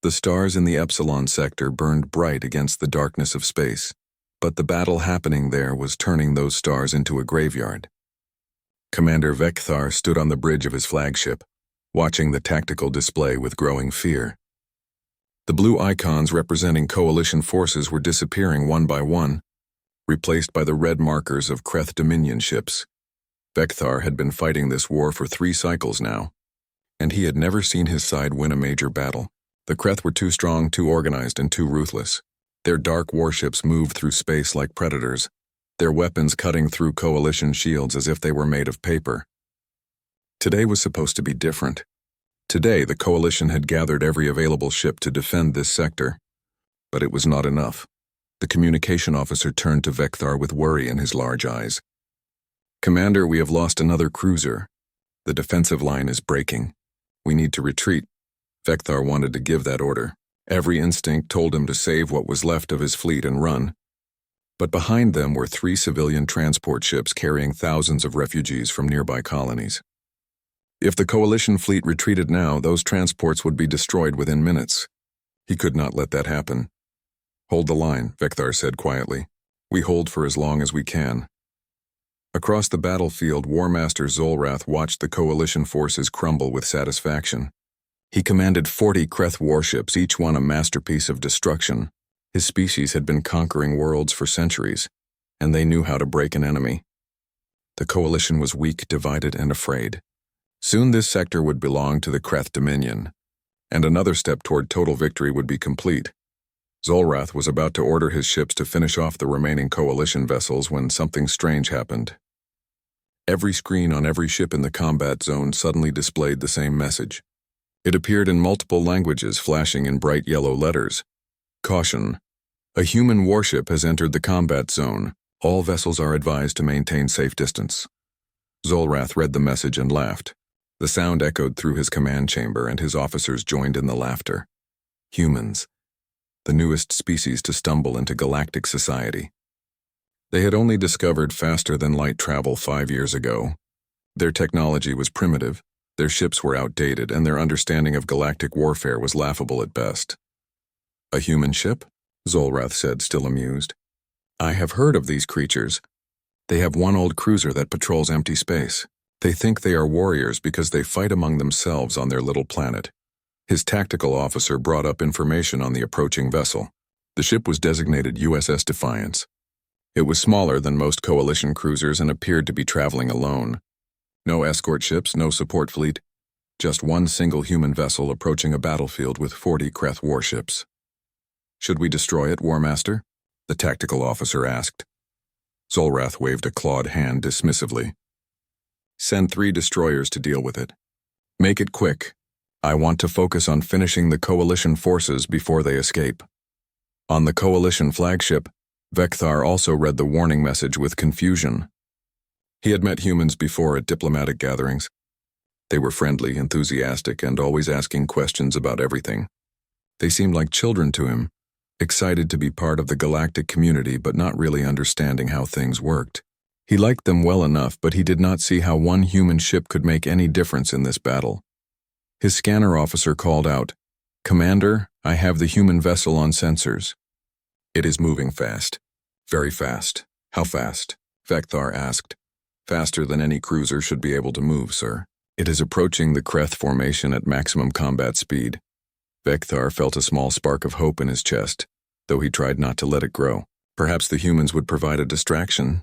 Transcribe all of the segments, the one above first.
The stars in the Epsilon sector burned bright against the darkness of space, but the battle happening there was turning those stars into a graveyard. Commander Vekthar stood on the bridge of his flagship, watching the tactical display with growing fear. The blue icons representing coalition forces were disappearing one by one, replaced by the red markers of Kreth Dominion ships. Vekthar had been fighting this war for 3 cycles now, and he had never seen his side win a major battle. The Kreth were too strong, too organized, and too ruthless. Their dark warships moved through space like predators, their weapons cutting through coalition shields as if they were made of paper. Today was supposed to be different. Today, the coalition had gathered every available ship to defend this sector, but it was not enough. The communication officer turned to Vekthar with worry in his large eyes. "Commander, we have lost another cruiser. The defensive line is breaking. We need to retreat." Vekthar wanted to give that order. Every instinct told him to save what was left of his fleet and run. But behind them were 3 civilian transport ships carrying thousands of refugees from nearby colonies. If the coalition fleet retreated now, those transports would be destroyed within minutes. He could not let that happen. "Hold the line," Vekthar said quietly. "We hold for as long as we can." Across the battlefield, War Master Zolrath watched the coalition forces crumble with satisfaction. He commanded 40 Kreth warships, each one a masterpiece of destruction. His species had been conquering worlds for centuries, and they knew how to break an enemy. The coalition was weak, divided, and afraid. Soon this sector would belong to the Kreth Dominion, and another step toward total victory would be complete. Zolrath was about to order his ships to finish off the remaining coalition vessels when something strange happened. Every screen on every ship in the combat zone suddenly displayed the same message. It appeared in multiple languages, flashing in bright yellow letters. "Caution. A human warship has entered the combat zone. All vessels are advised to maintain safe distance." Zolrath read the message and laughed. The sound echoed through his command chamber, and his officers joined in the laughter. Humans, the newest species to stumble into galactic society. They had only discovered faster-than-light travel 5 years ago. Their technology was primitive, their ships were outdated, and their understanding of galactic warfare was laughable at best. "A human ship?" Zolrath said, still amused. "I have heard of these creatures. They have one old cruiser that patrols empty space. They think they are warriors because they fight among themselves on their little planet." His tactical officer brought up information on the approaching vessel. The ship was designated USS Defiance. It was smaller than most coalition cruisers and appeared to be traveling alone. No escort ships, no support fleet, just one single human vessel approaching a battlefield with 40 Kreth warships. "Should we destroy it, War Master?" the tactical officer asked. Zolrath waved a clawed hand dismissively. "Send 3 destroyers to deal with it. Make it quick. I want to focus on finishing the coalition forces before they escape." On the coalition flagship, Vekthar also read the warning message with confusion. He had met humans before at diplomatic gatherings. They were friendly, enthusiastic, and always asking questions about everything. They seemed like children to him, excited to be part of the galactic community but not really understanding how things worked. He liked them well enough, but he did not see how one human ship could make any difference in this battle. His scanner officer called out, "Commander, I have the human vessel on sensors." "It is moving fast. Very fast." "How fast?" Vekthar asked. "Faster than any cruiser should be able to move, sir. It is approaching the Kreth formation at maximum combat speed." Vekthar felt a small spark of hope in his chest, though he tried not to let it grow. Perhaps the humans would provide a distraction,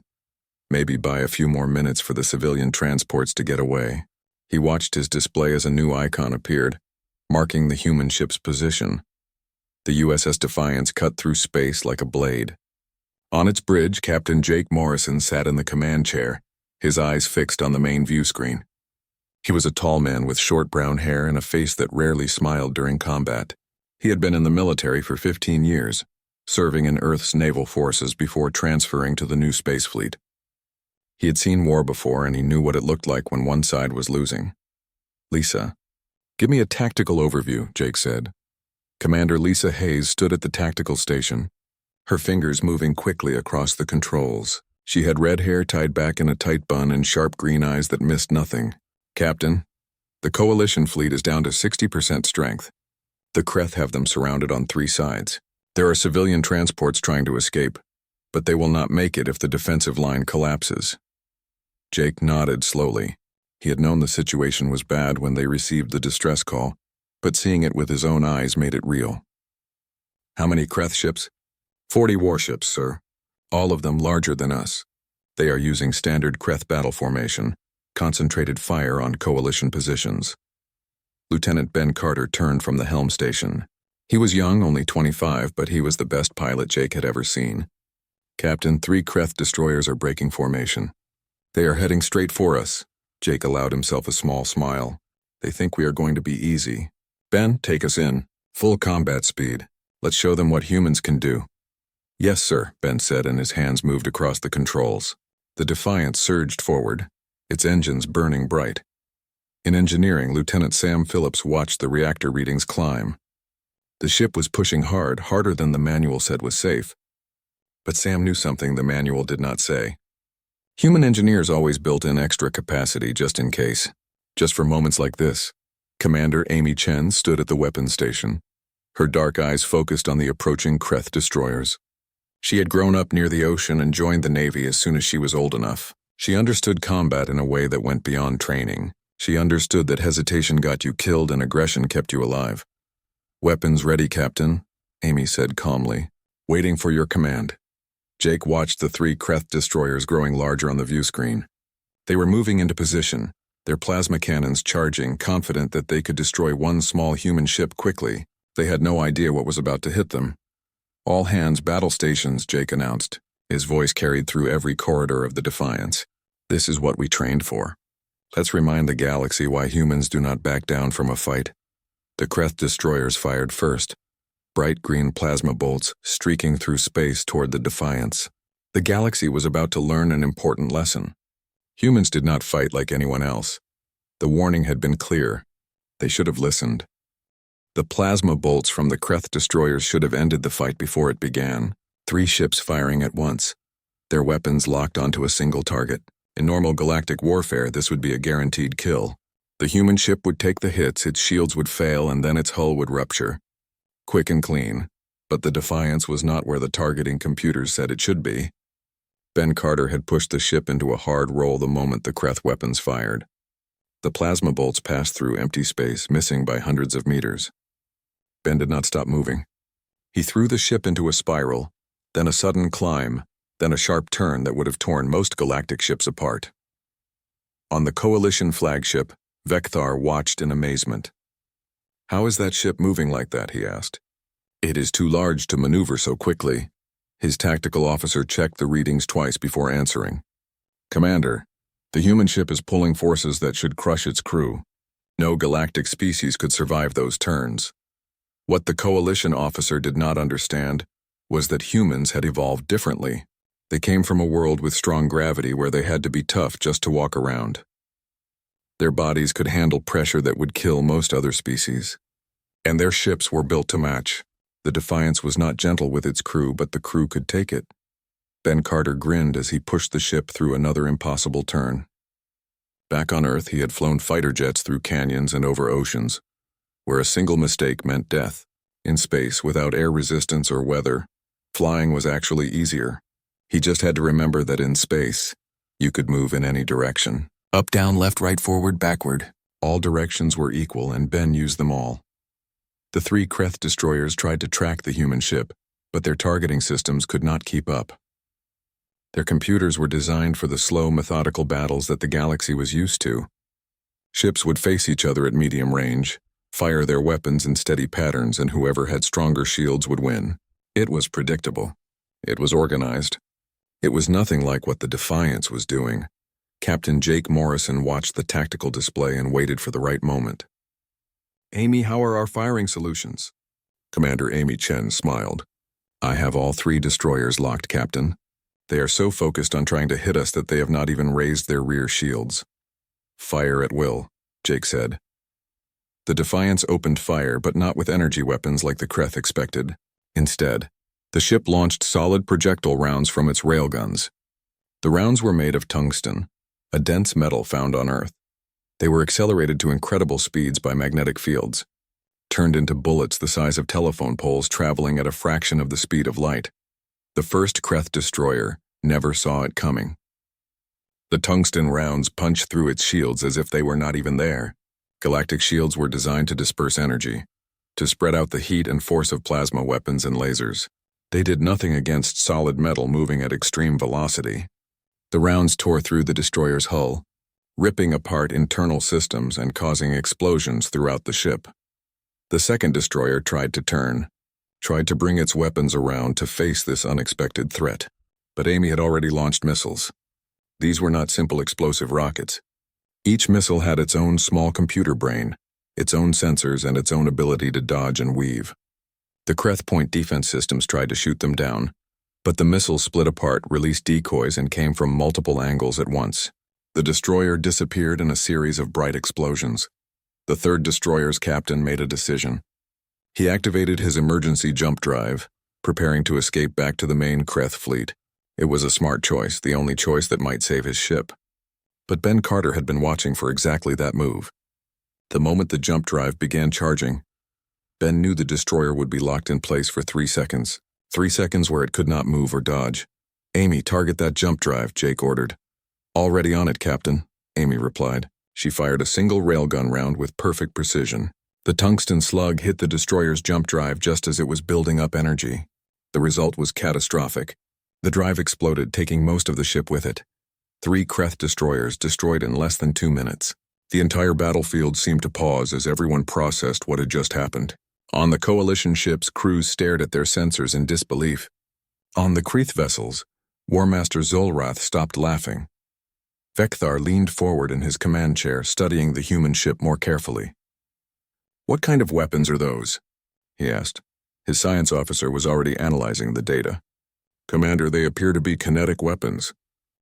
maybe buy a few more minutes for the civilian transports to get away. He watched his display as a new icon appeared, marking the human ship's position. The USS Defiance cut through space like a blade. On its bridge, Captain Jake Morrison sat in the command chair, his eyes fixed on the main view screen. He was a tall man with short brown hair and a face that rarely smiled during combat. He had been in the military for 15 years, serving in Earth's naval forces before transferring to the new space fleet. He had seen war before, and he knew what it looked like when one side was losing. "Lisa, give me a tactical overview," Jake said. Commander Lisa Hayes stood at the tactical station, her fingers moving quickly across the controls. She had red hair tied back in a tight bun and sharp green eyes that missed nothing. "Captain, the coalition fleet is down to 60% strength. The Kreth have them surrounded on 3 sides. There are civilian transports trying to escape, but they will not make it if the defensive line collapses. Jake nodded slowly. He had known the situation was bad when they received the distress call, but seeing it with his own eyes made it real. How many Kreth ships? 40 warships, sir. All of them larger than us. They are using standard Kreth battle formation, concentrated fire on coalition positions. Lieutenant Ben Carter turned from the helm station. He was young, only 25, but he was the best pilot Jake had ever seen. Captain, 3 Kreth destroyers are breaking formation. They are heading straight for us. Jake allowed himself a small smile. They think we are going to be easy. Ben, take us in. Full combat speed. Let's show them what humans can do. Yes, sir, Ben said, and his hands moved across the controls. The Defiance surged forward, its engines burning bright. In engineering, Lieutenant Sam Phillips watched the reactor readings climb. The ship was pushing hard, harder than the manual said was safe. But Sam knew something the manual did not say. Human engineers always built in extra capacity just in case. Just for moments like this. Commander Amy Chen stood at the weapons station. Her dark eyes focused on the approaching Kreth destroyers. She had grown up near the ocean and joined the Navy as soon as she was old enough. She understood combat in a way that went beyond training. She understood that hesitation got you killed and aggression kept you alive. Weapons ready, Captain, Amy said calmly, waiting for your command. Jake watched the 3 Kreth destroyers growing larger on the view screen. They were moving into position, their plasma cannons charging, confident that they could destroy one small human ship quickly. They had no idea what was about to hit them. All hands battle stations, Jake announced. His voice carried through every corridor of the Defiance. This is what we trained for. Let's remind the galaxy why humans do not back down from a fight. The Kreth destroyers fired first, bright green plasma bolts streaking through space toward the Defiance. The galaxy was about to learn an important lesson. Humans did not fight like anyone else. The warning had been clear. They should have listened. The plasma bolts from the Kreth destroyers should have ended the fight before it began. 3 ships firing at once, their weapons locked onto a single target. In normal galactic warfare, this would be a guaranteed kill. The human ship would take the hits, its shields would fail, and then its hull would rupture. Quick and clean. But the Defiance was not where the targeting computers said it should be. Ben Carter had pushed the ship into a hard roll the moment the Kreth weapons fired. The plasma bolts passed through empty space, missing by hundreds of meters. Ben did not stop moving. He threw the ship into a spiral, then a sudden climb, then a sharp turn that would have torn most galactic ships apart. On the Coalition flagship, Vecthar watched in amazement. How is that ship moving like that, he asked. It is too large to maneuver so quickly. His tactical officer checked the readings twice before answering. Commander, the human ship is pulling forces that should crush its crew. No galactic species could survive those turns. What the Coalition officer did not understand was that humans had evolved differently. They came from a world with strong gravity where they had to be tough just to walk around. Their bodies could handle pressure that would kill most other species. And their ships were built to match. The Defiance was not gentle with its crew, but the crew could take it. Ben Carter grinned as he pushed the ship through another impossible turn. Back on Earth, he had flown fighter jets through canyons and over oceans, where a single mistake meant death. In space, without air resistance or weather, flying was actually easier. He just had to remember that in space, you could move in any direction. Up, down, left, right, forward, backward. All directions were equal, and Ben used them all. The 3 Kreth destroyers tried to track the human ship, but their targeting systems could not keep up. Their computers were designed for the slow, methodical battles that the galaxy was used to. Ships would face each other at medium range, fire their weapons in steady patterns, and whoever had stronger shields would win. It was predictable. It was organized. It was nothing like what the Defiance was doing. Captain Jake Morrison watched the tactical display and waited for the right moment. Amy, how are our firing solutions? Commander Amy Chen smiled. I have all 3 destroyers locked, Captain. They are so focused on trying to hit us that they have not even raised their rear shields. Fire at will, Jake said. The Defiance opened fire, but not with energy weapons like the Kreth expected. Instead, the ship launched solid projectile rounds from its railguns. The rounds were made of tungsten, a dense metal found on Earth. They were accelerated to incredible speeds by magnetic fields. turned into bullets the size of telephone poles traveling at a fraction of the speed of light. The first Kreth destroyer never saw it coming. The tungsten rounds punched through its shields as if they were not even there. Galactic shields were designed to disperse energy, to spread out the heat and force of plasma weapons and lasers. They did nothing against solid metal moving at extreme velocity. The rounds tore through the destroyer's hull, ripping apart internal systems and causing explosions throughout the ship. The second destroyer tried to bring its weapons around to face this unexpected threat. But Amy had already launched missiles. These were not simple explosive rockets. Each missile had its own small computer brain, its own sensors, and its own ability to dodge and weave. The Kreth point defense systems tried to shoot them down, but the missiles split apart, released decoys, and came from multiple angles at once. The destroyer disappeared in a series of bright explosions. The third destroyer's captain made a decision. He activated his emergency jump drive, preparing to escape back to the main Kreth fleet. It was a smart choice, the only choice that might save his ship. But Ben Carter had been watching for exactly that move. The moment the jump drive began charging, Ben knew the destroyer would be locked in place for 3 seconds. 3 seconds where it could not move or dodge. "Amy, target that jump drive," Jake ordered. "Already on it, Captain," Amy replied. She fired a single railgun round with perfect precision. The tungsten slug hit the destroyer's jump drive just as it was building up energy. The result was catastrophic. The drive exploded, taking most of the ship with it. 3 Kreth destroyers destroyed in less than 2 minutes. The entire battlefield seemed to pause as everyone processed what had just happened. On the Coalition ships, crews stared at their sensors in disbelief. On the Kreth vessels, War Master Zolrath stopped laughing. Vekthar leaned forward in his command chair, studying the human ship more carefully. "What kind of weapons are those?" he asked. His science officer was already analyzing the data. "Commander, they appear to be kinetic weapons.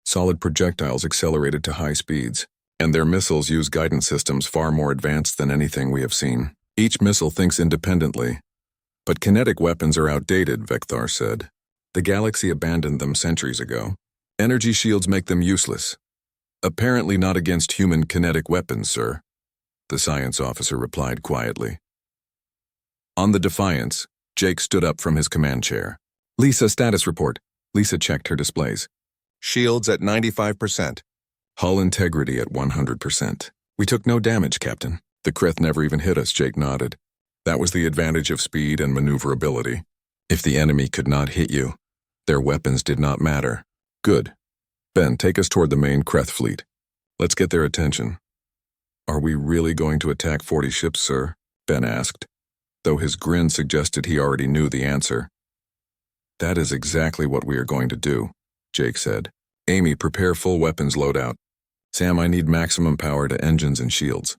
Solid projectiles accelerated to high speeds, and their missiles use guidance systems far more advanced than anything we have seen. Each missile thinks independently. But kinetic weapons are outdated," Vekthar said. "The galaxy abandoned them centuries ago. Energy shields make them useless." "Apparently not against human kinetic weapons, sir," the science officer replied quietly. On the Defiance, Jake stood up from his command chair. "Lisa, status report." Lisa checked her displays. "Shields at 95%. Hull integrity at 100%. We took no damage, Captain. The Kreth never even hit us," Jake nodded. "That was the advantage of speed and maneuverability. If the enemy could not hit you, their weapons did not matter." "Good. Ben, take us toward the main Kreth fleet. Let's get their attention." "Are we really going to attack 40 ships, sir?" Ben asked, though his grin suggested he already knew the answer. "That is exactly what we are going to do," Jake said. "Amy, prepare full weapons loadout. Sam, I need maximum power to engines and shields."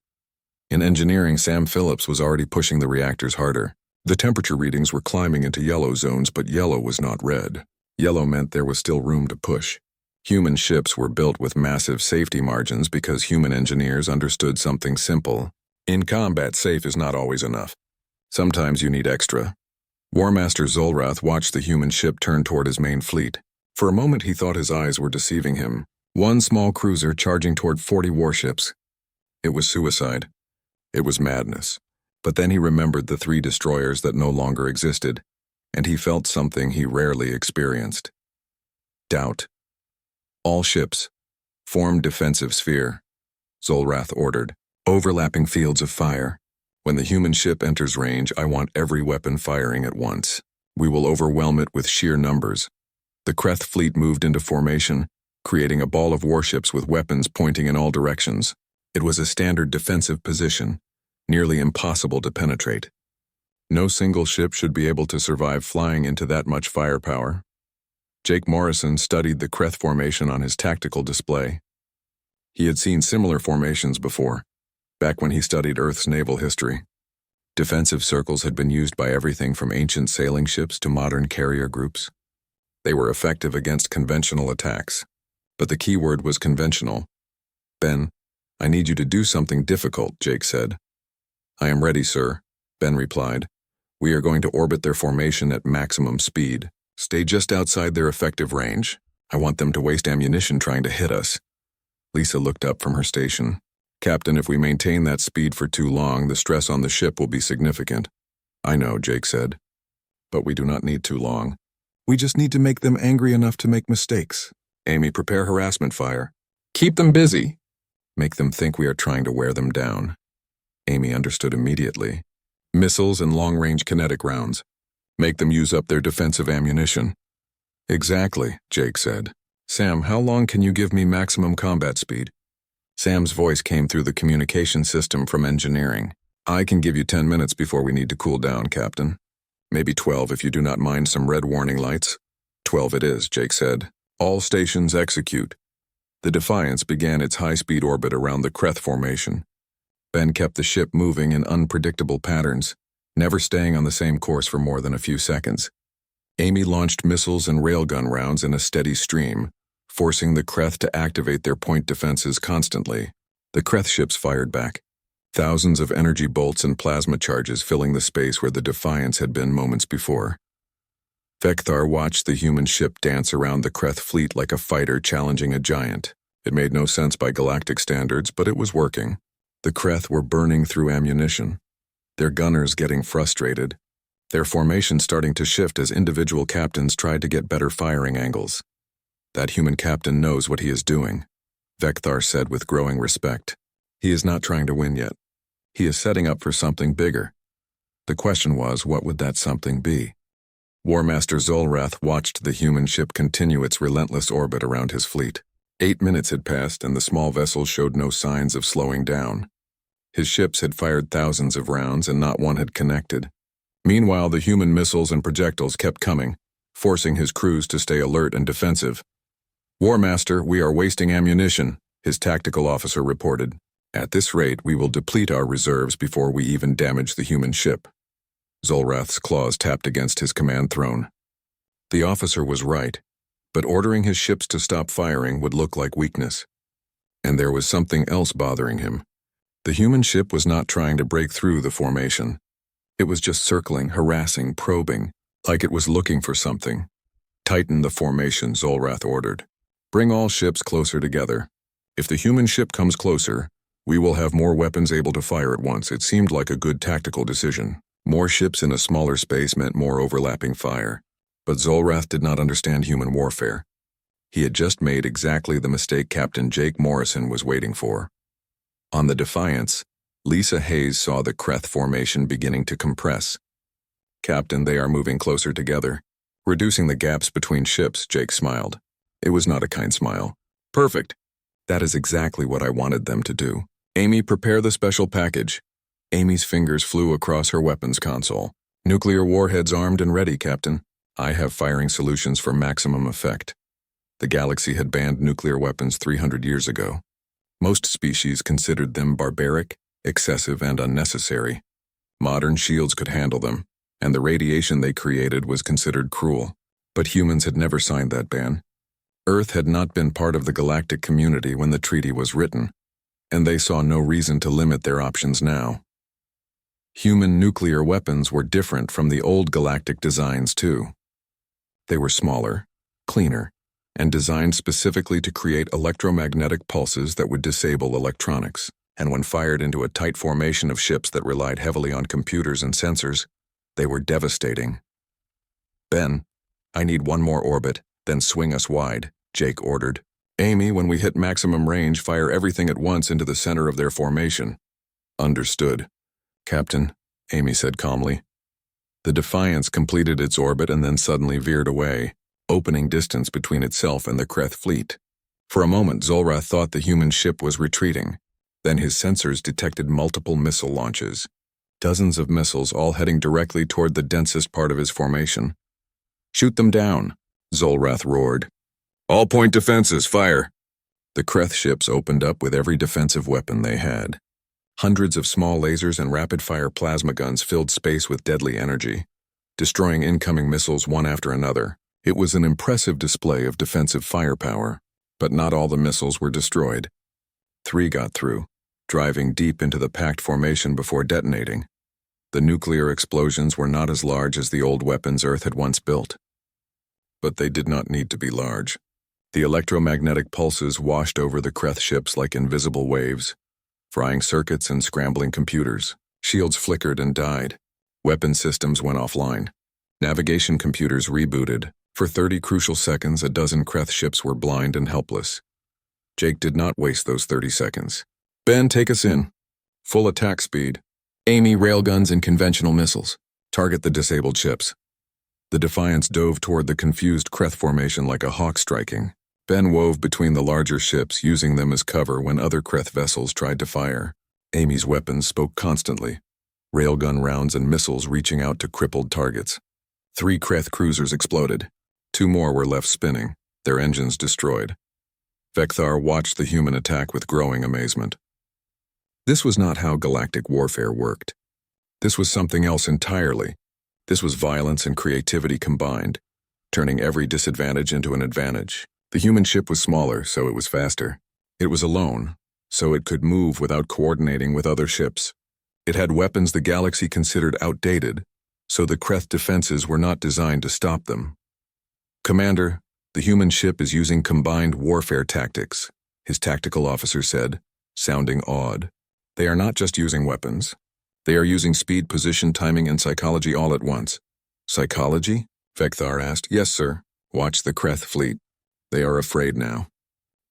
In engineering, Sam Phillips was already pushing the reactors harder. The temperature readings were climbing into yellow zones, but yellow was not red. Yellow meant there was still room to push. Human ships were built with massive safety margins because human engineers understood something simple. In combat, safe is not always enough. Sometimes you need extra. War Master Zolrath watched the human ship turn toward his main fleet. For a moment he thought his eyes were deceiving him. One small cruiser charging toward 40 warships. It was suicide. It was madness. But then he remembered the 3 destroyers that no longer existed, and he felt something he rarely experienced. Doubt. "All ships, form defensive sphere," Zolrath ordered. "Overlapping fields of fire. When the human ship enters range, I want every weapon firing at once. We will overwhelm it with sheer numbers." The Kreth fleet moved into formation, creating a ball of warships with weapons pointing in all directions. It was a standard defensive position, nearly impossible to penetrate. No single ship should be able to survive flying into that much firepower. Jake Morrison studied the Kreth formation on his tactical display. He had seen similar formations before, back when he studied Earth's naval history. Defensive circles had been used by everything from ancient sailing ships to modern carrier groups. They were effective against conventional attacks, but the key word was conventional. "Ben, I need you to do something difficult," Jake said. "I am ready, sir," Ben replied. "We are going to orbit their formation at maximum speed. Stay just outside their effective range. I want them to waste ammunition trying to hit us." Lisa looked up from her station. Captain, if we maintain that speed for too long, the stress on the ship will be significant. I know, Jake said. But we do not need too long. We just need to make them angry enough to make mistakes. Amy, prepare harassment fire. Keep them busy. Make them think we are trying to wear them down. Amy understood immediately. Missiles and long-range kinetic rounds. Make them use up their defensive ammunition. Exactly, Jake said. Sam, how long can you give me maximum combat speed? Sam's voice came through the communication system from engineering. I can give you 10 minutes before we need to cool down, Captain. Maybe 12 if you do not mind some red warning lights. 12 it is, Jake said. All stations execute. The Defiance began its high-speed orbit around the Kreth formation. Ben kept the ship moving in unpredictable patterns, never staying on the same course for more than a few seconds. Amy launched missiles and railgun rounds in a steady stream, forcing the Kreth to activate their point defenses constantly. The Kreth ships fired back, thousands of energy bolts and plasma charges filling the space where the Defiance had been moments before. Vekthar watched the human ship dance around the Kreth fleet like a fighter challenging a giant. It made no sense by galactic standards, but it was working. The Kreth were burning through ammunition, their gunners getting frustrated, their formation starting to shift as individual captains tried to get better firing angles. That human captain knows what he is doing, Vekthar said with growing respect. He is not trying to win yet. He is setting up for something bigger. The question was, what would that something be? Warmaster Zolrath watched the human ship continue its relentless orbit around his fleet. 8 minutes had passed and the small vessel showed no signs of slowing down. His ships had fired thousands of rounds and not one had connected. Meanwhile, the human missiles and projectiles kept coming, forcing his crews to stay alert and defensive. Warmaster, we are wasting ammunition, his tactical officer reported. At this rate, we will deplete our reserves before we even damage the human ship. Zolrath's claws tapped against his command throne. The officer was right, but ordering his ships to stop firing would look like weakness. And there was something else bothering him. The human ship was not trying to break through the formation. It was just circling, harassing, probing, like it was looking for something. Tighten the formation, Zolrath ordered. Bring all ships closer together. If the human ship comes closer, we will have more weapons able to fire at once. It seemed like a good tactical decision. More ships in a smaller space meant more overlapping fire. But Zolrath did not understand human warfare. He had just made exactly the mistake Captain Jake Morrison was waiting for. On the Defiance, Lisa Hayes saw the Kreth formation beginning to compress. Captain, they are moving closer together, reducing the gaps between ships, Jake smiled. It was not a kind smile. Perfect. That is exactly what I wanted them to do. Amy, prepare the special package. Amy's fingers flew across her weapons console. Nuclear warheads armed and ready, Captain. I have firing solutions for maximum effect. The galaxy had banned nuclear weapons 300 years ago. Most species considered them barbaric, excessive, and unnecessary. Modern shields could handle them, and the radiation they created was considered cruel. But humans had never signed that ban. Earth had not been part of the galactic community when the treaty was written, and they saw no reason to limit their options now. Human nuclear weapons were different from the old galactic designs, too. They were smaller, cleaner, and designed specifically to create electromagnetic pulses that would disable electronics, and when fired into a tight formation of ships that relied heavily on computers and sensors, they were devastating. Ben, I need one more orbit, then swing us wide, Jake ordered. Amy, when we hit maximum range, fire everything at once into the center of their formation. Understood. Captain, Amy said calmly. The Defiance completed its orbit and then suddenly veered away, opening distance between itself and the Kreth fleet. For a moment, Zolrath thought the human ship was retreating. Then his sensors detected multiple missile launches. Dozens of missiles all heading directly toward the densest part of his formation. Shoot them down, Zolrath roared. All point defenses, fire! The Kreth ships opened up with every defensive weapon they had. Hundreds of small lasers and rapid-fire plasma guns filled space with deadly energy, destroying incoming missiles one after another. It was an impressive display of defensive firepower, but not all the missiles were destroyed. 3 got through, driving deep into the packed formation before detonating. The nuclear explosions were not as large as the old weapons Earth had once built. But they did not need to be large. The electromagnetic pulses washed over the Kreth ships like invisible waves, frying circuits and scrambling computers. Shields flickered and died. Weapon systems went offline. Navigation computers rebooted. For 30 crucial seconds, a dozen Kreth ships were blind and helpless. Jake did not waste those 30 seconds. Ben, take us in. Full attack speed. Amy railguns and conventional missiles. Target the disabled ships. The Defiance dove toward the confused Kreth formation like a hawk striking. Ben wove between the larger ships, using them as cover when other Kreth vessels tried to fire. Amy's weapons spoke constantly. Railgun rounds and missiles reaching out to crippled targets. 3 Kreth cruisers exploded. 2 more were left spinning, their engines destroyed. Vekthar watched the human attack with growing amazement. This was not how galactic warfare worked. This was something else entirely. This was violence and creativity combined, turning every disadvantage into an advantage. The human ship was smaller, so it was faster. It was alone, so it could move without coordinating with other ships. It had weapons the galaxy considered outdated, so the Kreth defenses were not designed to stop them. Commander, the human ship is using combined warfare tactics, his tactical officer said, sounding awed. They are not just using weapons. They are using speed, position, timing, and psychology all at once. Psychology? Vekthar asked. Yes, sir. Watch the Kreth fleet. They are afraid now.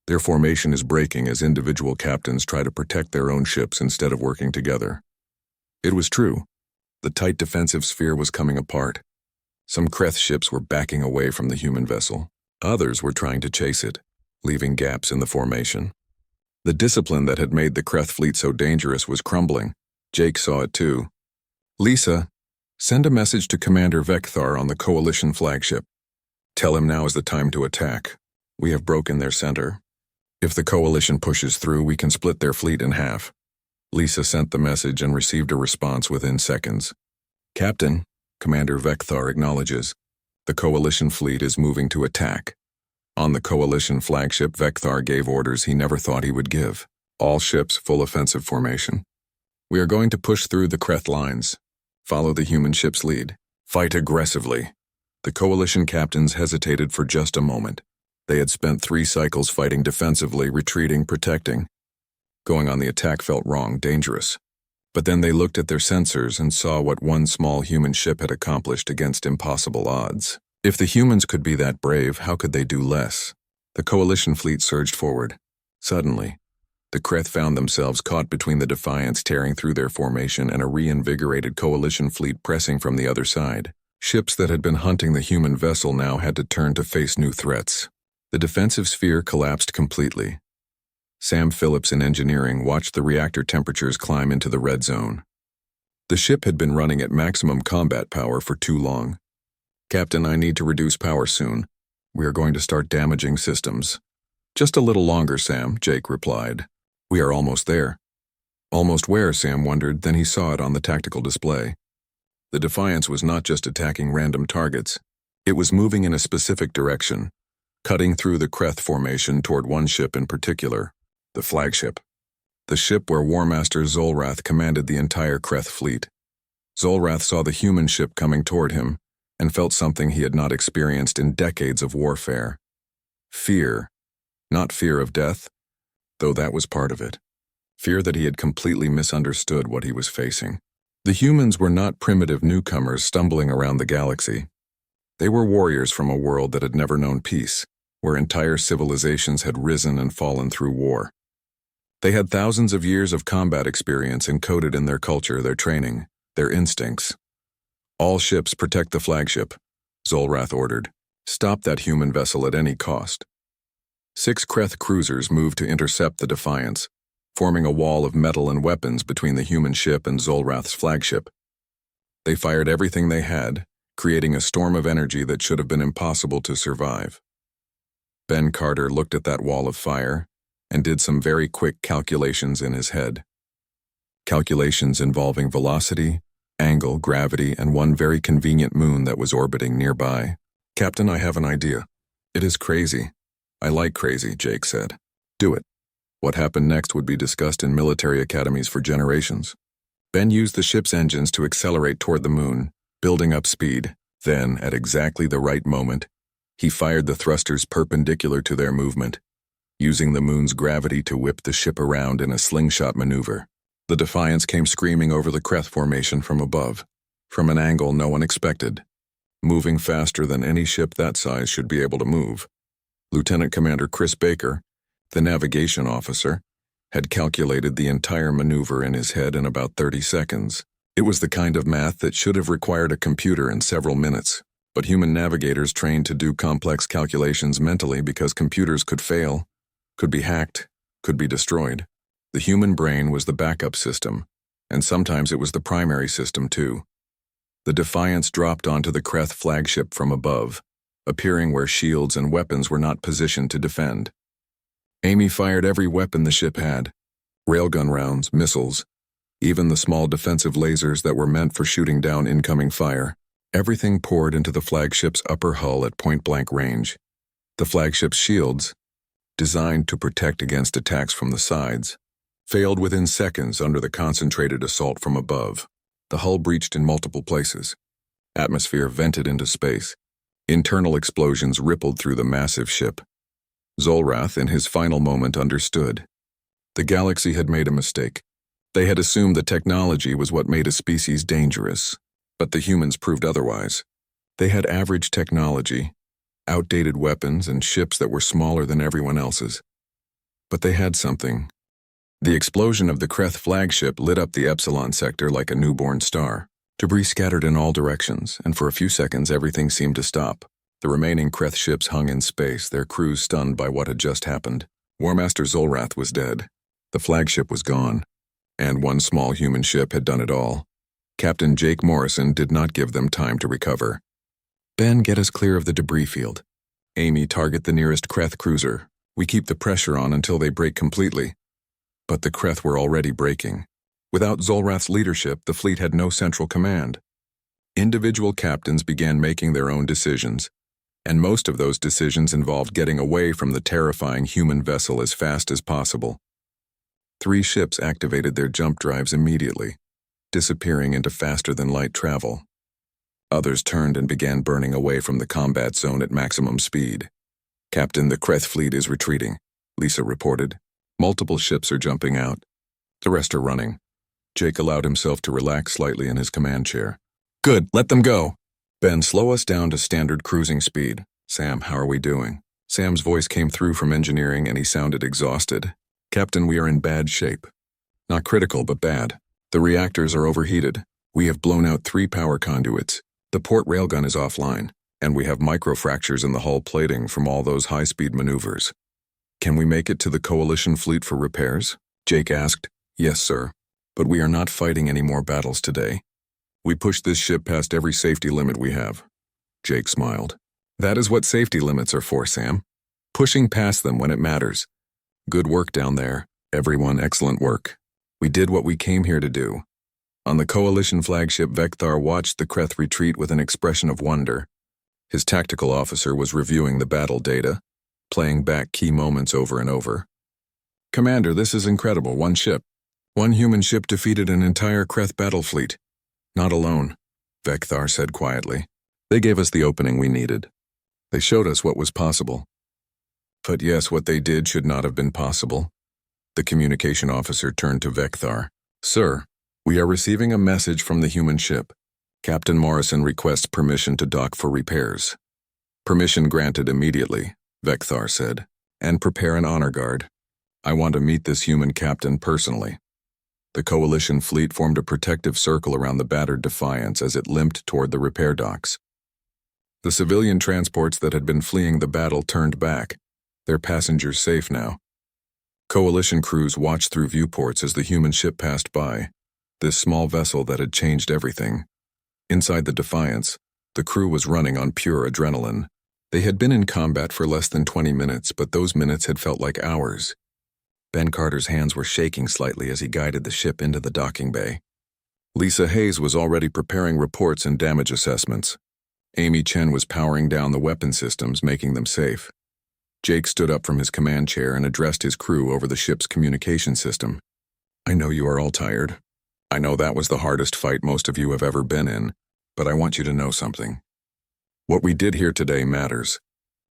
Their formation is breaking as individual captains try to protect their own ships instead of working together. It was true. The tight defensive sphere was coming apart. Some Kreth ships were backing away from the human vessel. Others were trying to chase it, leaving gaps in the formation. The discipline that had made the Kreth fleet so dangerous was crumbling. Jake saw it too. Lisa, send a message to Commander Vekthar on the Coalition flagship. Tell him now is the time to attack. We have broken their center. If the Coalition pushes through, we can split their fleet in half. Lisa sent the message and received a response within seconds. Captain, Commander Vekthar acknowledges. The Coalition fleet is moving to attack. On the Coalition flagship, Vekthar gave orders he never thought he would give. All ships full offensive formation. We are going to push through the Kreth lines. Follow the human ship's lead. Fight aggressively. The Coalition captains hesitated for just a moment. They had spent 3 cycles fighting defensively, retreating, protecting. Going on the attack felt wrong, dangerous. But then they looked at their sensors and saw what one small human ship had accomplished against impossible odds. If the humans could be that brave, how could they do less? The Coalition fleet surged forward. Suddenly, the Kreth found themselves caught between the Defiance tearing through their formation and a reinvigorated Coalition fleet pressing from the other side. Ships that had been hunting the human vessel now had to turn to face new threats. The defensive sphere collapsed completely. Sam Phillips in engineering watched the reactor temperatures climb into the red zone. The ship had been running at maximum combat power for too long. Captain, I need to reduce power soon. We are going to start damaging systems. Just a little longer, Sam, Jake replied. We are almost there. Almost where, Sam wondered, then he saw it on the tactical display. The Defiance was not just attacking random targets. It was moving in a specific direction, cutting through the Kreth formation toward one ship in particular, the flagship. The ship where War Master Zolrath commanded the entire Kreth fleet. Zolrath saw the human ship coming toward him and felt something he had not experienced in decades of warfare. Fear. Not fear of death, though that was part of it. Fear that he had completely misunderstood what he was facing. The humans were not primitive newcomers stumbling around the galaxy. They were warriors from a world that had never known peace, where entire civilizations had risen and fallen through war. They had thousands of years of combat experience encoded in their culture, their training, their instincts. All ships protect the flagship, Zolrath ordered. Stop that human vessel at any cost. 6 Kreth cruisers moved to intercept the Defiance, forming a wall of metal and weapons between the human ship and Zolrath's flagship. They fired everything they had, creating a storm of energy that should have been impossible to survive. Ben Carter looked at that wall of fire and did some very quick calculations in his head. Calculations involving velocity, angle, gravity, and one very convenient moon that was orbiting nearby. Captain, I have an idea. It is crazy. I like crazy, Jake said. Do it. What happened next would be discussed in military academies for generations. Ben used the ship's engines to accelerate toward the moon, building up speed. Then, at exactly the right moment, he fired the thrusters perpendicular to their movement. using the moon's gravity to whip the ship around in a slingshot maneuver. The Defiance came screaming over the Kreth formation from above, from an angle no one expected, moving faster than any ship that size should be able to move. Lieutenant Commander Chris Baker, the navigation officer, had calculated the entire maneuver in his head in about 30 seconds. It was the kind of math that should have required a computer in several minutes, but human navigators trained to do complex calculations mentally because computers could fail, could be hacked, could be destroyed. The human brain was the backup system, and sometimes it was the primary system too. The Defiance dropped onto the Kreth flagship from above, appearing where shields and weapons were not positioned to defend. Amy fired every weapon the ship had: railgun rounds, missiles, even the small defensive lasers that were meant for shooting down incoming fire. Everything poured into the flagship's upper hull at point-blank range. The flagship's shields, designed to protect against attacks from the sides, failed within seconds under the concentrated assault from above. The hull breached in multiple places. Atmosphere vented into space. Internal explosions rippled through the massive ship. Zolrath, in his final moment, understood. The galaxy had made a mistake. They had assumed that technology was what made a species dangerous, but the humans proved otherwise. They had average technology, outdated weapons, and ships that were smaller than everyone else's. But they had something. The explosion of the Kreth flagship lit up the Epsilon sector like a newborn star. Debris scattered in all directions, and for a few seconds everything seemed to stop. The remaining Kreth ships hung in space, their crews stunned by what had just happened. Warmaster Zolrath was dead. The flagship was gone. And one small human ship had done it all. Captain Jake Morrison did not give them time to recover. Ben, get us clear of the debris field. Amy, target the nearest Kreth cruiser. We keep the pressure on until they break completely. But the Kreth were already breaking. Without Zolrath's leadership, the fleet had no central command. Individual captains began making their own decisions, and most of those decisions involved getting away from the terrifying human vessel as fast as possible. 3 ships activated their jump drives immediately, disappearing into faster-than-light travel. Others turned and began burning away from the combat zone at maximum speed. Captain, the Kreth fleet is retreating, Lisa reported. Multiple ships are jumping out. The rest are running. Jake allowed himself to relax slightly in his command chair. Good, let them go. Ben, slow us down to standard cruising speed. Sam, how are we doing? Sam's voice came through from engineering and he sounded exhausted. Captain, we are in bad shape. Not critical, but bad. The reactors are overheated. We have blown out 3 power conduits. The port railgun is offline, and we have microfractures in the hull plating from all those high-speed maneuvers. Can we make it to the Coalition fleet for repairs? Jake asked. Yes, sir. But we are not fighting any more battles today. We pushed this ship past every safety limit we have. Jake smiled. That is what safety limits are for, Sam. Pushing past them when it matters. Good work down there. Everyone, excellent work. We did what we came here to do. On the Coalition flagship, Vekthar watched the Kreth retreat with an expression of wonder. His tactical officer was reviewing the battle data, playing back key moments over and over. Commander, this is incredible. 1 ship. 1 human ship defeated an entire Kreth battle fleet. Not alone, Vekthar said quietly. They gave us the opening we needed. They showed us what was possible. But yes, what they did should not have been possible. The communication officer turned to Vekthar. Sir, we are receiving a message from the human ship. Captain Morrison requests permission to dock for repairs. Permission granted immediately, Vekthar said. And prepare an honor guard. I want to meet this human captain personally. The Coalition fleet formed a protective circle around the battered Defiance as it limped toward the repair docks. The civilian transports that had been fleeing the battle turned back, their passengers safe now. Coalition crews watched through viewports as the human ship passed by, this small vessel that had changed everything. Inside the Defiance, the crew was running on pure adrenaline. They had been in combat for less than 20 minutes, but those minutes had felt like hours. Ben Carter's hands were shaking slightly as he guided the ship into the docking bay. Lisa Hayes was already preparing reports and damage assessments. Amy Chen was powering down the weapon systems, making them safe. Jake stood up from his command chair and addressed his crew over the ship's communication system. I know you are all tired. I know that was the hardest fight most of you have ever been in, but I want you to know something. What we did here today matters.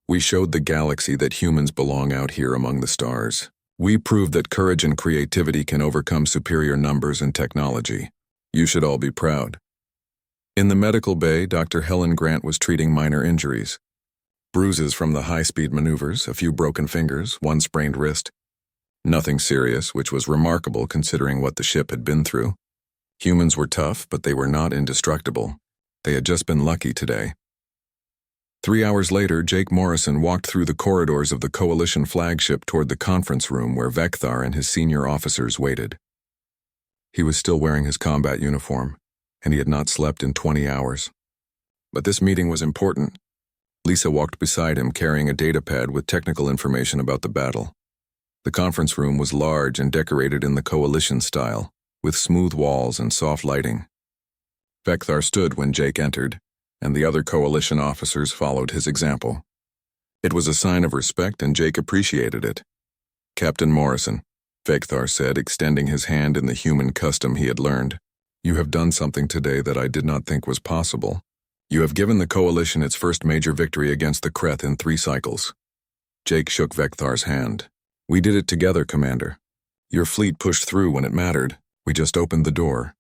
We showed the galaxy that humans belong out here among the stars. We proved that courage and creativity can overcome superior numbers and technology. You should all be proud. In the medical bay, Dr. Helen Grant was treating minor injuries. Bruises from the high-speed maneuvers, a few broken fingers, one sprained wrist. Nothing serious, which was remarkable considering what the ship had been through. Humans were tough, but they were not indestructible. They had just been lucky today. 3 hours later, Jake Morrison walked through the corridors of the Coalition flagship toward the conference room where Vekthar and his senior officers waited. He was still wearing his combat uniform, and he had not slept in 20 hours. But this meeting was important. Lisa walked beside him carrying a datapad with technical information about the battle. The conference room was large and decorated in the Coalition style, with smooth walls and soft lighting. Vekthar stood when Jake entered, and the other Coalition officers followed his example. It was a sign of respect, and Jake appreciated it. "Captain Morrison," Vekthar said, extending his hand in the human custom he had learned, "you have done something today that I did not think was possible. You have given the Coalition its first major victory against the Kreth in 3 cycles." Jake shook Vekthar's hand. "We did it together, Commander. Your fleet pushed through when it mattered. We just opened the door."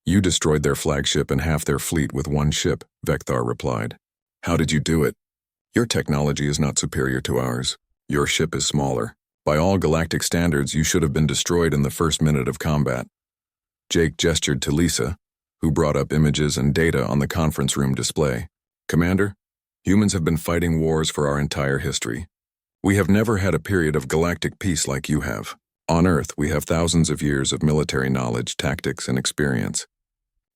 "You destroyed their flagship and half their fleet with 1 ship, Vekthar replied. "How did you do it? Your technology is not superior to ours. Your ship is smaller. By all galactic standards, you should have been destroyed in the first minute of combat." Jake gestured to Lisa, who brought up images and data on the conference room display. "Commander, humans have been fighting wars for our entire history. We have never had a period of galactic peace like you have. On Earth, we have thousands of years of military knowledge, tactics, and experience.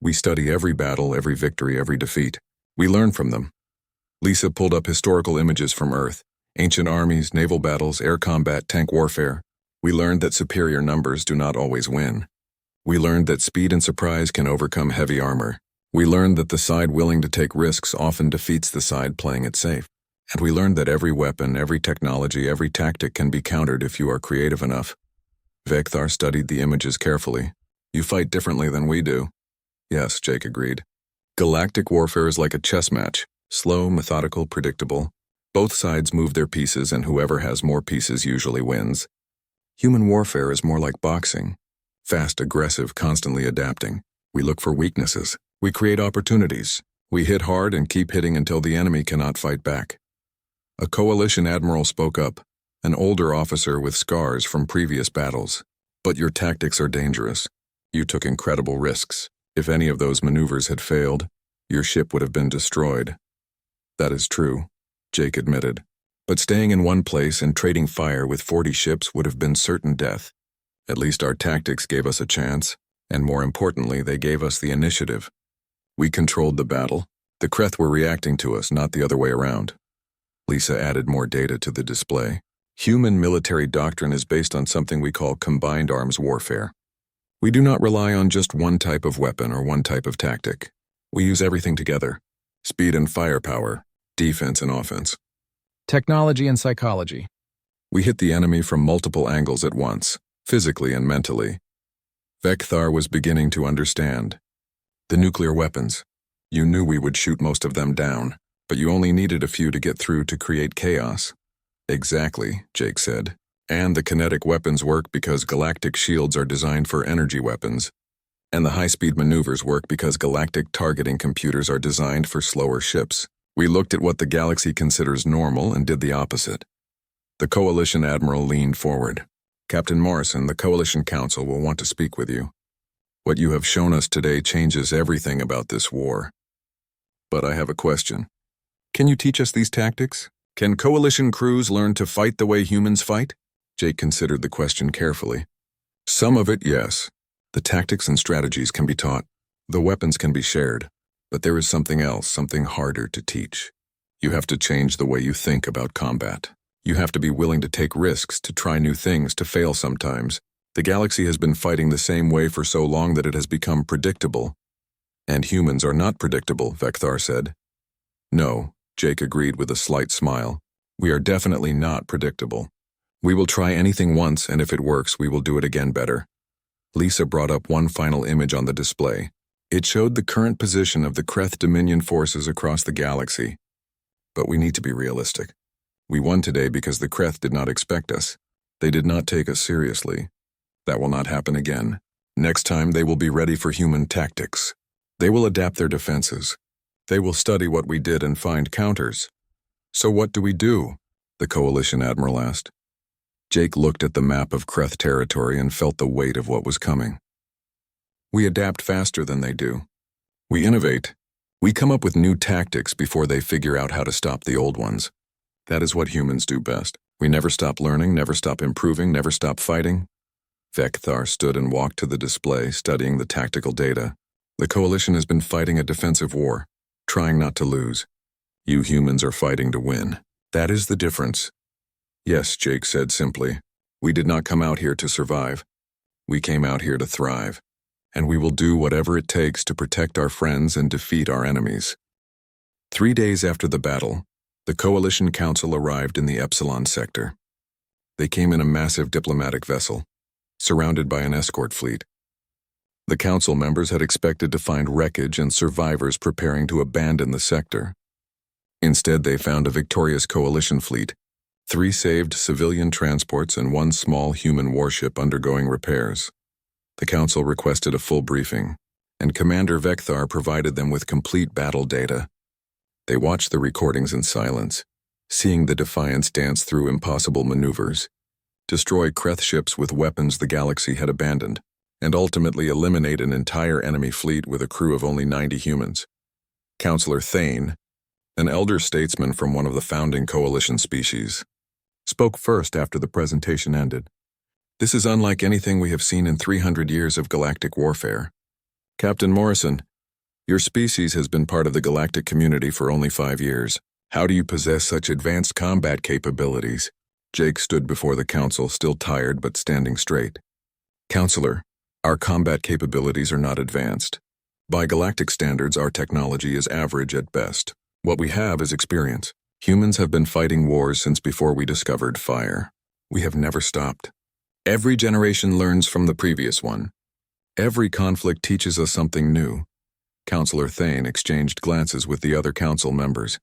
We study every battle, every victory, every defeat. We learn from them." Lisa pulled up historical images from Earth, ancient armies, naval battles, air combat, tank warfare. "We learned that superior numbers do not always win. We learned that speed and surprise can overcome heavy armor. We learned that the side willing to take risks often defeats the side playing it safe. And we learned that every weapon, every technology, every tactic can be countered if you are creative enough." Vekthar studied the images carefully. "You fight differently than we do." "Yes," Jake agreed. "Galactic warfare is like a chess match, slow, methodical, predictable. Both sides move their pieces, and whoever has more pieces usually wins. Human warfare is more like boxing. Fast, aggressive, constantly adapting. We look for weaknesses. We create opportunities. We hit hard and keep hitting until the enemy cannot fight back." A Coalition admiral spoke up, an older officer with scars from previous battles. "But your tactics are dangerous. You took incredible risks. If any of those maneuvers had failed, your ship would have been destroyed." "That is true," Jake admitted. "But staying in one place and trading fire with 40 ships would have been certain death. At least our tactics gave us a chance, and more importantly, they gave us the initiative. We controlled the battle. The Kreth were reacting to us, not the other way around." Lisa added more data to the display. "Human military doctrine is based on something we call combined arms warfare. We do not rely on just one type of weapon or one type of tactic. We use everything together. Speed and firepower, defense and offense. Technology and psychology. We hit the enemy from multiple angles at once, physically and mentally." Vekthar was beginning to understand. "The nuclear weapons. You knew we would shoot most of them down, but you only needed a few to get through to create chaos." "Exactly," Jake said. "And the kinetic weapons work because galactic shields are designed for energy weapons. And the high-speed maneuvers work because galactic targeting computers are designed for slower ships. We looked at what the galaxy considers normal and did the opposite." The Coalition admiral leaned forward. "Captain Morrison, the Coalition Council will want to speak with you. What you have shown us today changes everything about this war. But I have a question. Can you teach us these tactics? Can Coalition crews learn to fight the way humans fight?" Jake considered the question carefully. "Some of it, yes. The tactics and strategies can be taught. The weapons can be shared. But there is something else, something harder to teach. You have to change the way you think about combat. You have to be willing to take risks, to try new things, to fail sometimes. The galaxy has been fighting the same way for so long that it has become predictable. And humans are not predictable," Vekthar said. "No," Jake agreed with a slight smile. "We are definitely not predictable. We will try anything once, and if it works, we will do it again better." Lisa brought up one final image on the display. It showed the current position of the Kreth Dominion forces across the galaxy. "But we need to be realistic. We won today because the Kreth did not expect us. They did not take us seriously. That will not happen again. Next time they will be ready for human tactics. They will adapt their defenses. They will study what we did and find counters. So what do we do? The Coalition Admiral asked. Jake looked at the map of Kreth territory and felt the weight of what was coming. We adapt faster than they do. We innovate. We come up with new tactics before they figure out how to stop the old ones. That is what humans do best. We never stop learning, never stop improving, never stop fighting. Vekthar stood and walked to the display, studying the tactical data. The Coalition has been fighting a defensive war, trying not to lose. You humans are fighting to win. That is the difference. Yes, Jake said simply. We did not come out here to survive. We came out here to thrive. And we will do whatever it takes to protect our friends and defeat our enemies. 3 days after the battle, the Coalition Council arrived in the Epsilon sector. They came in a massive diplomatic vessel, surrounded by an escort fleet. The council members had expected to find wreckage and survivors preparing to abandon the sector. Instead, they found a victorious Coalition fleet, 3 saved civilian transports and 1 small human warship undergoing repairs. The council requested a full briefing, and Commander Vekthar provided them with complete battle data. They watched the recordings in silence, seeing the Defiance dance through impossible maneuvers, destroy Kreth ships with weapons the galaxy had abandoned, and ultimately eliminate an entire enemy fleet with a crew of only 90 humans. Counselor Thane, an elder statesman from one of the founding Coalition species, spoke first after the presentation ended. This is unlike anything we have seen in 300 years of galactic warfare. Captain Morrison, your species has been part of the galactic community for only 5 years. How do you possess such advanced combat capabilities? Jake stood before the council, still tired but standing straight. Counselor, our combat capabilities are not advanced. By galactic standards, our technology is average at best. What we have is experience. Humans have been fighting wars since before we discovered fire. We have never stopped. Every generation learns from the previous one. Every conflict teaches us something new. Counselor Thane exchanged glances with the other council members.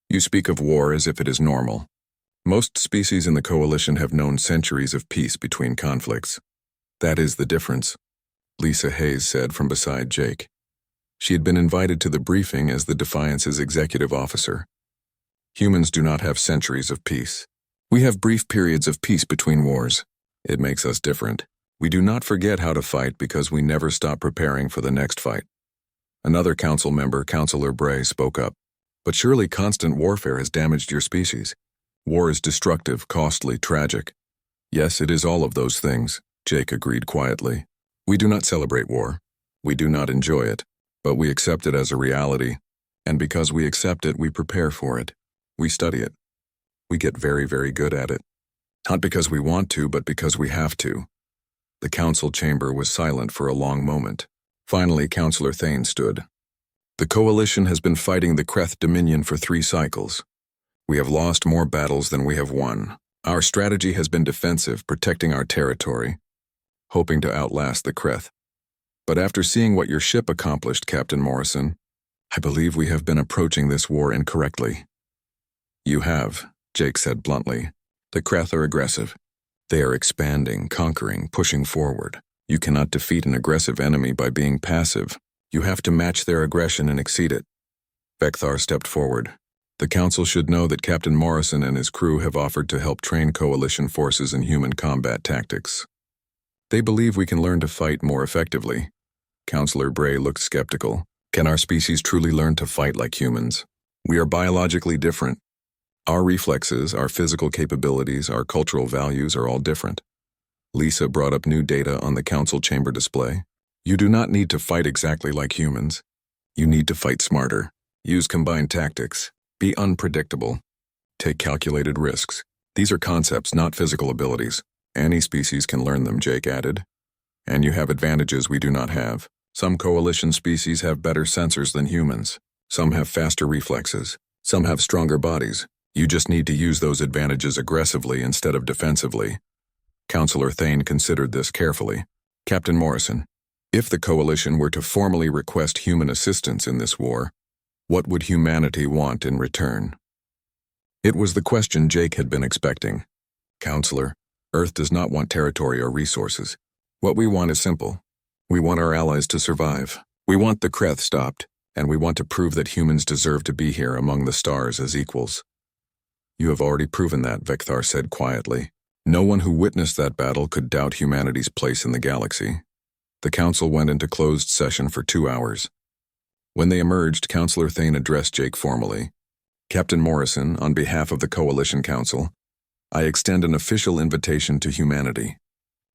You speak of war as if it is normal. Most species in the Coalition have known centuries of peace between conflicts. That is the difference, Lisa Hayes said from beside Jake. She had been invited to the briefing as the Defiance's executive officer. Humans do not have centuries of peace. We have brief periods of peace between wars. It makes us different. We do not forget how to fight because we never stop preparing for the next fight. Another council member, Counselor Bray, spoke up. But surely constant warfare has damaged your species. War is destructive, costly, tragic. Yes, it is all of those things, Jake agreed quietly. We do not celebrate war. We do not enjoy it. But we accept it as a reality. And because we accept it, we prepare for it. We study it. We get very, very good at it. Not because we want to, but because we have to. The council chamber was silent for a long moment. Finally, Counselor Thane stood. The Coalition has been fighting the Kreth Dominion for 3 cycles. We have lost more battles than we have won. Our strategy has been defensive, protecting our territory, hoping to outlast the Kreth. But after seeing what your ship accomplished, Captain Morrison, I believe we have been approaching this war incorrectly. You have, Jake said bluntly. The Kreth are aggressive. They are expanding, conquering, pushing forward. You cannot defeat an aggressive enemy by being passive. You have to match their aggression and exceed it. Vekthar stepped forward. The council should know that Captain Morrison and his crew have offered to help train Coalition forces in human combat tactics. They believe we can learn to fight more effectively. Counselor Bray looked skeptical. Can our species truly learn to fight like humans? We are biologically different. Our reflexes, our physical capabilities, our cultural values are all different. Lisa brought up new data on the council chamber display. You do not need to fight exactly like humans. You need to fight smarter. Use combined tactics. Be unpredictable. Take calculated risks. These are concepts, not physical abilities. Any species can learn them, Jake added. And you have advantages we do not have. Some Coalition species have better sensors than humans. Some have faster reflexes. Some have stronger bodies. You just need to use those advantages aggressively instead of defensively. Counselor Thane considered this carefully. Captain Morrison, if the Coalition were to formally request human assistance in this war, what would humanity want in return? It was the question Jake had been expecting. Counselor, Earth does not want territory or resources. What we want is simple. We want our allies to survive. We want the Kreth stopped, and we want to prove that humans deserve to be here among the stars as equals. You have already proven that, Vekthar said quietly. No one who witnessed that battle could doubt humanity's place in the galaxy. The council went into closed session for 2 hours. When they emerged, Counselor Thane addressed Jake formally. Captain Morrison, on behalf of the Coalition Council, I extend an official invitation to humanity.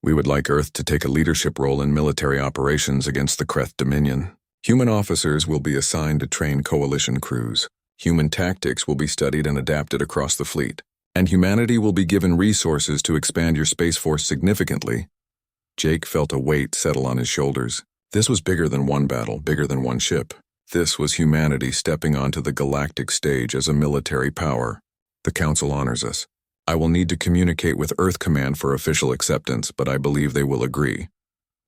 We would like Earth to take a leadership role in military operations against the Kreth Dominion. Human officers will be assigned to train Coalition crews. Human tactics will be studied and adapted across the fleet. And humanity will be given resources to expand your space force significantly. Jake felt a weight settle on his shoulders. This was bigger than one battle, bigger than one ship. This was humanity stepping onto the galactic stage as a military power. The Council honors us. I will need to communicate with Earth Command for official acceptance, but I believe they will agree.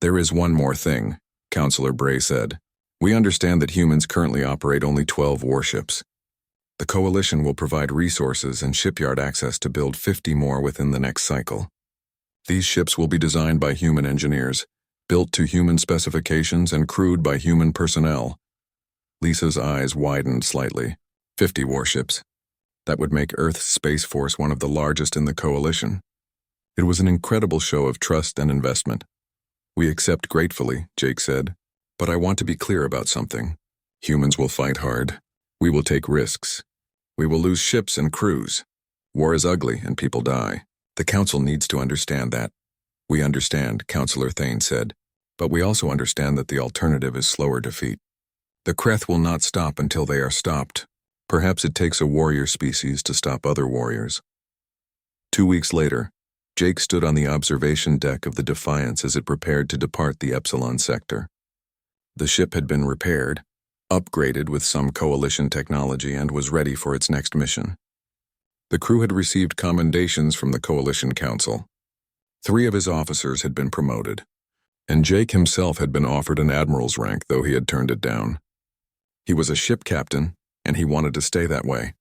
There is one more thing, Counselor Bray said. We understand that humans currently operate only 12 warships. The Coalition will provide resources and shipyard access to build 50 more within the next cycle. These ships will be designed by human engineers, built to human specifications and crewed by human personnel. Lisa's eyes widened slightly. 50 warships. That would make Earth's Space Force one of the largest in the Coalition. It was an incredible show of trust and investment. We accept gratefully, Jake said, but I want to be clear about something. Humans will fight hard. We will take risks. We will lose ships and crews. War is ugly and people die. The Council needs to understand that. We understand, Counselor Thane said, but we also understand that the alternative is slower defeat. The Kreth will not stop until they are stopped. Perhaps it takes a warrior species to stop other warriors. 2 weeks later, Jake stood on the observation deck of the Defiance as it prepared to depart the Epsilon sector. The ship had been repaired, upgraded with some Coalition technology, and was ready for its next mission. The crew had received commendations from the Coalition Council. 3 of his officers had been promoted, and Jake himself had been offered an admiral's rank, though he had turned it down. He was a ship captain, and he wanted to stay that way.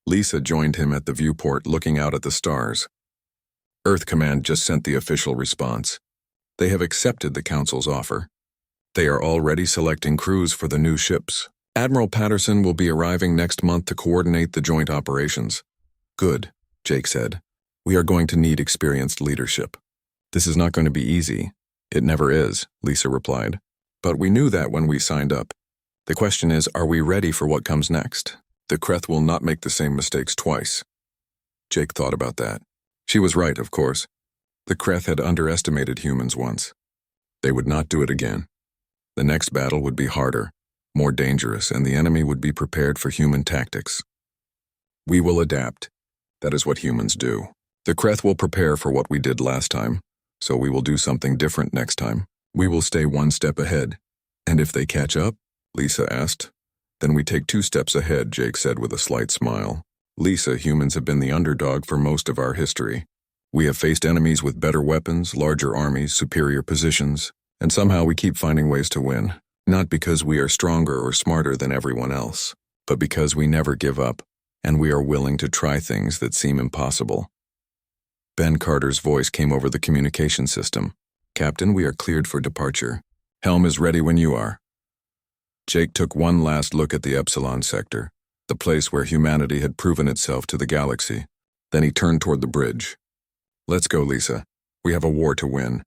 Lisa joined him at the viewport looking out at the stars. Earth Command just sent the official response. They have accepted the Council's offer. They are already selecting crews for the new ships. Admiral Patterson will be arriving next month to coordinate the joint operations. Good, Jake said. We are going to need experienced leadership. This is not going to be easy. It never is, Lisa replied. But we knew that when we signed up. The question is, are we ready for what comes next? The Kreth will not make the same mistakes twice. Jake thought about that. She was right, of course. The Kreth had underestimated humans once. They would not do it again. The next battle would be harder, more dangerous, and the enemy would be prepared for human tactics. We will adapt. That is what humans do. The Kreth will prepare for what we did last time, so we will do something different next time. We will stay one step ahead. And if they catch up? Lisa asked. Then we take 2 steps ahead, Jake said with a slight smile. Lisa, humans have been the underdog for most of our history. We have faced enemies with better weapons, larger armies, superior positions, and somehow we keep finding ways to win. Not because we are stronger or smarter than everyone else, but because we never give up, and we are willing to try things that seem impossible. Ben Carter's voice came over the communication system. Captain, we are cleared for departure. Helm is ready when you are. Jake took one last look at the Epsilon sector, the place where humanity had proven itself to the galaxy. Then he turned toward the bridge. Let's go, Lisa. We have a war to win.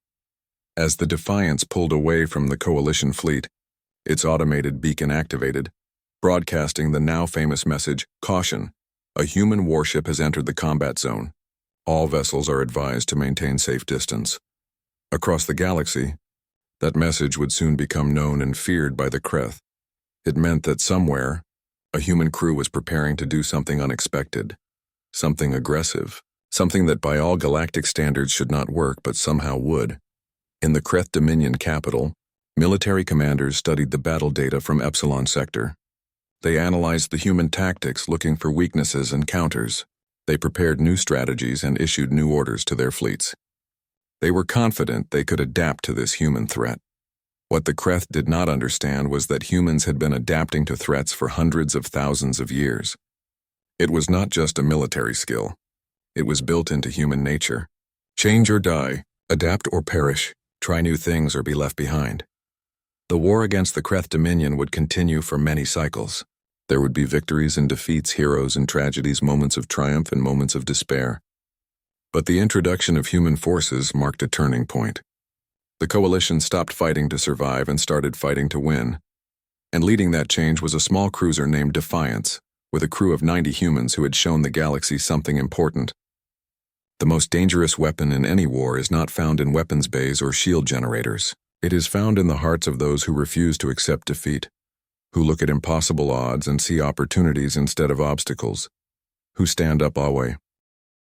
As the Defiance pulled away from the Coalition fleet, its automated beacon activated, broadcasting the now famous message, "Caution, a human warship has entered the combat zone. All vessels are advised to maintain safe distance." Across the galaxy, that message would soon become known and feared by the Kreth. It meant that somewhere, a human crew was preparing to do something unexpected, something aggressive, something that by all galactic standards should not work but somehow would. In the Kreth Dominion capital, military commanders studied the battle data from Epsilon sector. They analyzed the human tactics looking for weaknesses and counters. They prepared new strategies and issued new orders to their fleets. They were confident they could adapt to this human threat. What the Kreth did not understand was that humans had been adapting to threats for hundreds of thousands of years. It was not just a military skill. It was built into human nature. Change or die, adapt or perish, try new things or be left behind. The war against the Kreth Dominion would continue for many cycles. There would be victories and defeats, heroes and tragedies, moments of triumph and moments of despair. But the introduction of human forces marked a turning point. The coalition stopped fighting to survive and started fighting to win. And leading that change was a small cruiser named Defiance, with a crew of 90 humans who had shown the galaxy something important. The most dangerous weapon in any war is not found in weapons bays or shield generators. It is found in the hearts of those who refuse to accept defeat, who look at impossible odds and see opportunities instead of obstacles, who stand up always.